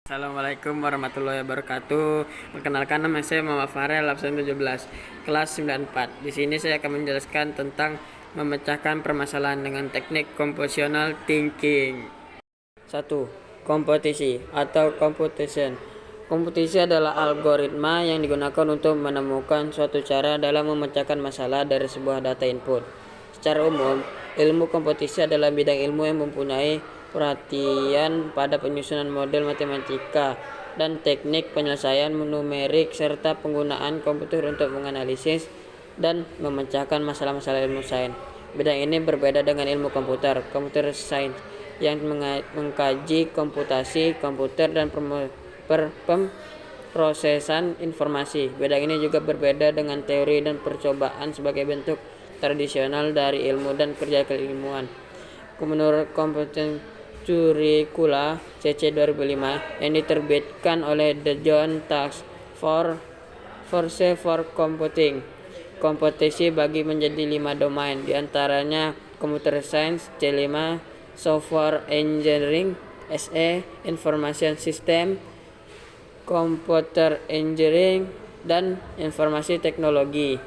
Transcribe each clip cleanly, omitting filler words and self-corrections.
Assalamualaikum warahmatullahi wabarakatuh. Perkenalkan, nama saya Muhammad Farel, absen 17, kelas 94. Di sini saya akan menjelaskan tentang memecahkan permasalahan dengan teknik compositional thinking. 1. Kompetisi atau competition. Kompetisi adalah algoritma yang digunakan untuk menemukan suatu cara dalam memecahkan masalah dari sebuah data input. Secara umum, ilmu kompetisi adalah bidang ilmu yang mempunyai perhatian pada penyusunan model matematika dan teknik penyelesaian numerik serta penggunaan komputer untuk menganalisis dan memecahkan masalah-masalah ilmu sains. Bidang ini berbeda dengan ilmu komputer, computer science, yang mengkaji komputasi komputer dan pemrosesan informasi. Bidang ini juga berbeda dengan teori dan percobaan sebagai bentuk tradisional dari ilmu dan kerja keilmuan. Menurut Computing Curricula CC 2005 yang diterbitkan oleh The Joint Task Force for Computing, kompetisi bagi menjadi 5 domain, diantaranya Computer Science C5, Software Engineering SE, Information System, Computer Engineering, dan Informasi Teknologi.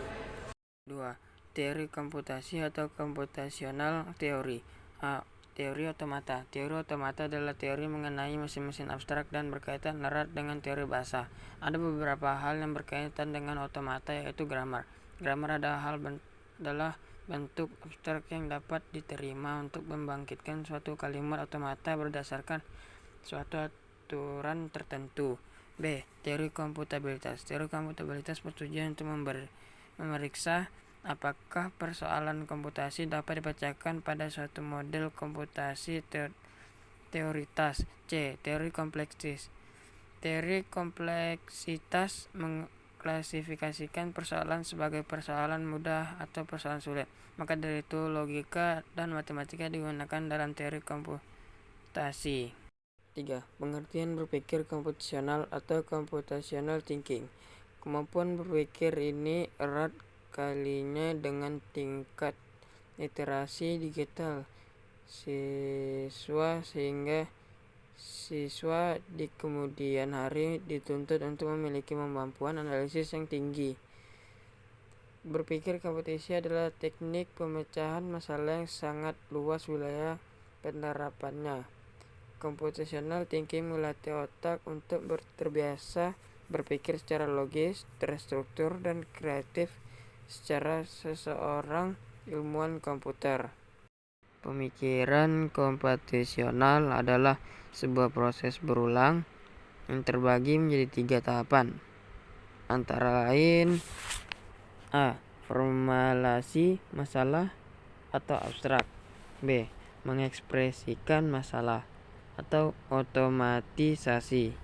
2. Teori komputasi atau computational theory. A. Teori otomata. Teori otomata adalah teori mengenai mesin-mesin abstrak dan berkaitan erat dengan teori bahasa. Ada beberapa hal yang berkaitan dengan otomata, yaitu grammar. Grammar adalah bentuk abstrak yang dapat diterima untuk membangkitkan suatu kalimat otomata berdasarkan suatu aturan tertentu. B. Teori komputabilitas. Teori komputabilitas bertujuan untuk memeriksa apakah persoalan komputasi dapat dipecahkan pada suatu model komputasi teoritas. C. Teori kompleksitas. Teori kompleksitas mengklasifikasikan persoalan sebagai persoalan mudah atau persoalan sulit. Maka dari itu, logika dan matematika digunakan dalam teori komputasi. 3. Pengertian berpikir komputasional atau computational thinking. Kemampuan berpikir ini erat kalinya dengan tingkat literasi digital sehingga siswa di kemudian hari dituntut untuk memiliki kemampuan analisis yang tinggi. Berpikir komputasi adalah teknik pemecahan masalah yang sangat luas wilayah penerapannya. Computational thinking melatih otak untuk terbiasa berpikir secara logis, terstruktur, dan kreatif secara seseorang ilmuwan komputer. Pemikiran komputasional adalah sebuah proses berulang yang terbagi menjadi 3 tahapan, antara lain: A. Formulasi masalah atau abstrak. B. Mengekspresikan masalah atau otomatisasi.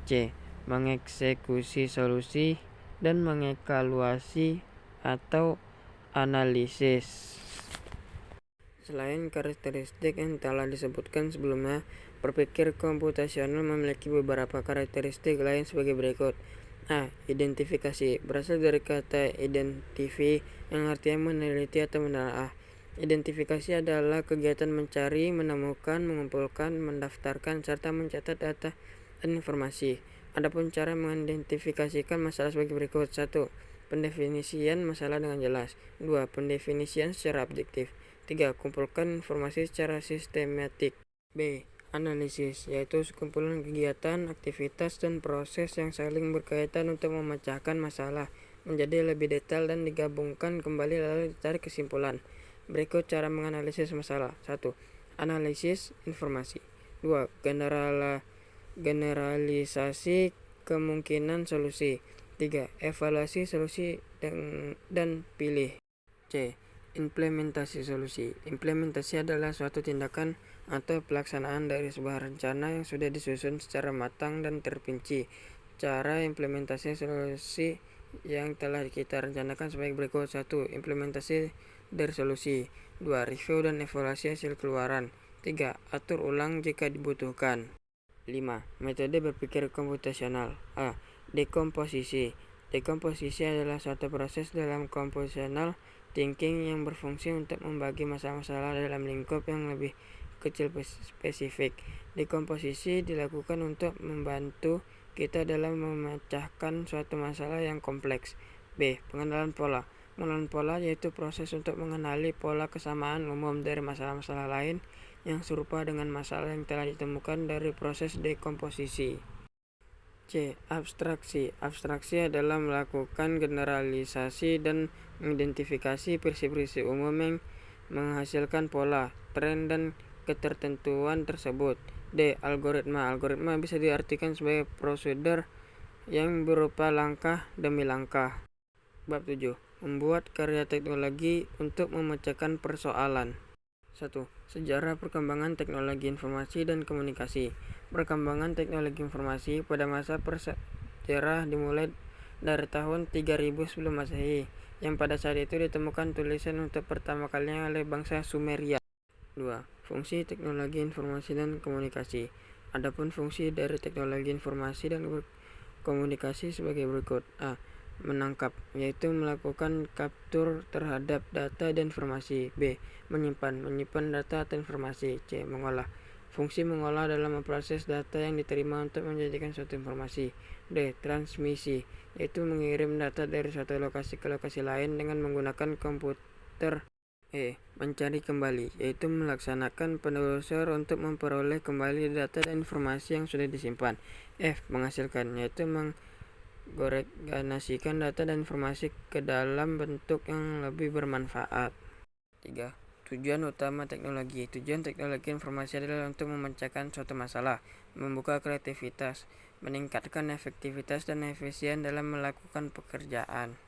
C. Mengeksekusi solusi dan mengevaluasi atau analisis. Selain karakteristik yang telah disebutkan sebelumnya, berpikir komputasional memiliki beberapa karakteristik lain sebagai berikut. A. Identifikasi. Berasal dari kata identify yang artinya meneliti atau menelaah. Identifikasi adalah kegiatan mencari, menemukan, mengumpulkan, mendaftarkan, serta mencatat data dan informasi. Adapun cara mengidentifikasikan masalah sebagai berikut. 1. Pendefinisian masalah dengan jelas. 2. Pendefinisian secara objektif. 3. Kumpulkan informasi secara sistematik. B. Analisis, yaitu sekumpulan kegiatan, aktivitas, dan proses yang saling berkaitan untuk memecahkan masalah menjadi lebih detail dan digabungkan kembali lalu ditarik kesimpulan. Berikut cara menganalisis masalah. 1. Analisis informasi. 2. Generalisasi kemungkinan solusi. 3. Evaluasi solusi dan pilih. C. Implementasi solusi. Implementasi adalah suatu tindakan atau pelaksanaan dari sebuah rencana yang sudah disusun secara matang dan terperinci. Cara implementasi solusi yang telah kita rencanakan sebagai berikut. 1. Implementasi dari solusi. 2. Review dan evaluasi hasil keluaran. 3. Atur ulang jika dibutuhkan. 5. Metode berpikir komputasional. A. Dekomposisi. Dekomposisi adalah suatu proses dalam computational thinking yang berfungsi untuk membagi masalah-masalah dalam lingkup yang lebih kecil spesifik. Dekomposisi dilakukan untuk membantu kita dalam memecahkan suatu masalah yang kompleks. B. Pengenalan pola. Pengenalan pola yaitu proses untuk mengenali pola kesamaan umum dari masalah-masalah lain yang serupa dengan masalah yang telah ditemukan dari proses dekomposisi. C. Abstraksi. Abstraksi adalah melakukan generalisasi dan mengidentifikasi prinsip-prinsip umum yang menghasilkan pola, tren, dan ketertentuan tersebut. D. Algoritma. Algoritma bisa diartikan sebagai prosedur yang berupa langkah demi langkah. Bab 7. Membuat karya teknologi untuk memecahkan persoalan. 1. Sejarah perkembangan teknologi informasi dan komunikasi. Perkembangan teknologi informasi pada masa prasejarah dimulai dari tahun 3000 sebelum Masehi, yang pada saat itu ditemukan tulisan untuk pertama kalinya oleh bangsa Sumeria. 2. Fungsi teknologi informasi dan komunikasi. Adapun fungsi dari teknologi informasi dan komunikasi sebagai berikut. A. Menangkap, yaitu melakukan kaptur terhadap data dan informasi. B. Menyimpan data atau informasi. C. Mengolah. Fungsi mengolah dalam memproses data yang diterima untuk menjadikan suatu informasi. D. Transmisi, yaitu mengirim data dari suatu lokasi ke lokasi lain dengan menggunakan komputer. E. Mencari kembali, yaitu melaksanakan penelusuran untuk memperoleh kembali data dan informasi yang sudah disimpan. F. Menghasilkan, yaitu mengorganisasikan data dan informasi ke dalam bentuk yang lebih bermanfaat. 3. Tujuan utama teknologi. Tujuan teknologi informasi adalah untuk memecahkan suatu masalah, membuka kreativitas, meningkatkan efektivitas dan efisien dalam melakukan pekerjaan.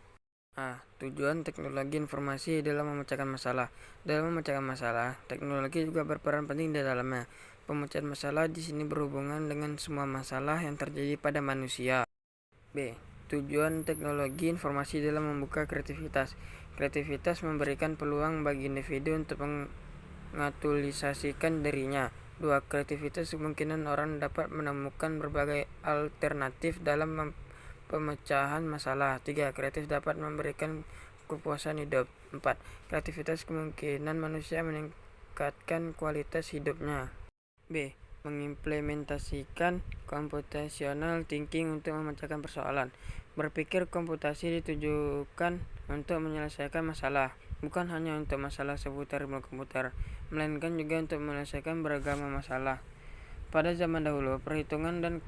A. Tujuan teknologi informasi adalah memecahkan masalah. Dalam memecahkan masalah, teknologi juga berperan penting di dalamnya. Pemecahan masalah di sini berhubungan dengan semua masalah yang terjadi pada manusia. B. Tujuan teknologi informasi dalam membuka kreativitas. Kreativitas memberikan peluang bagi individu untuk mengaktualisasikan dirinya. 2. Kreativitas kemungkinan orang dapat menemukan berbagai alternatif dalam pemecahan masalah. 3. Kreatif dapat memberikan kepuasan hidup. 4. Kreativitas kemungkinan manusia meningkatkan kualitas hidupnya. B. Mengimplementasikan computational thinking untuk memecahkan persoalan. Berpikir komputasi ditujukan untuk menyelesaikan masalah, bukan hanya untuk masalah seputar ilmu komputer, melainkan juga untuk menyelesaikan beragam masalah. Pada zaman dahulu, perhitungan dan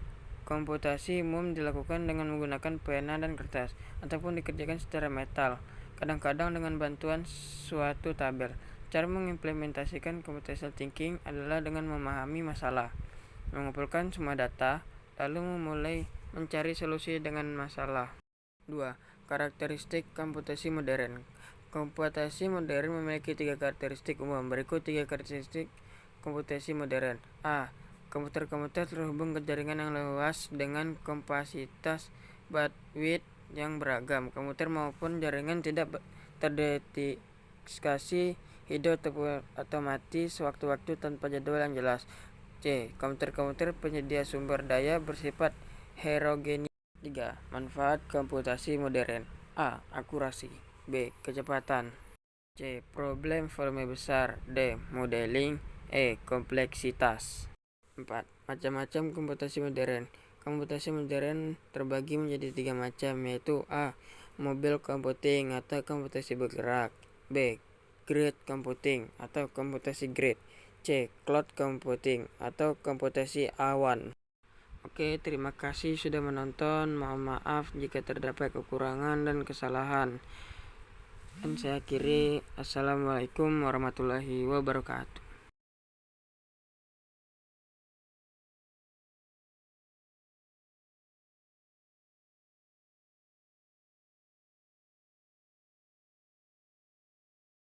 komputasi umum dilakukan dengan menggunakan pena dan kertas, ataupun dikerjakan secara metal, kadang-kadang dengan bantuan suatu tabel. Cara mengimplementasikan computational thinking adalah dengan memahami masalah, mengumpulkan semua data, lalu memulai mencari solusi dengan masalah. 2. Karakteristik komputasi modern. Komputasi modern memiliki 3 karakteristik umum. Berikut 3 karakteristik komputasi modern. A. Komputer-komputer terhubung ke jaringan yang luas dengan kapasitas bandwidth yang beragam. Komputer maupun jaringan tidak terdedikasi, hidup atau mati sewaktu-waktu tanpa jadwal yang jelas. C. Komputer-komputer penyedia sumber daya bersifat heterogenis. 3. Manfaat komputasi modern. A. Akurasi. B. Kecepatan. C. Problem volume besar. D. Modeling. E. Kompleksitas. 4. Macam-macam komputasi modern. Komputasi modern terbagi menjadi 3 macam, yaitu A. Mobile computing atau komputasi bergerak. B. Grid computing atau komputasi grid. C. Cloud computing atau komputasi awan. Oke, terima kasih sudah menonton. Mohon maaf jika terdapat kekurangan dan kesalahan. Dan saya akhiri. Assalamualaikum warahmatullahi wabarakatuh.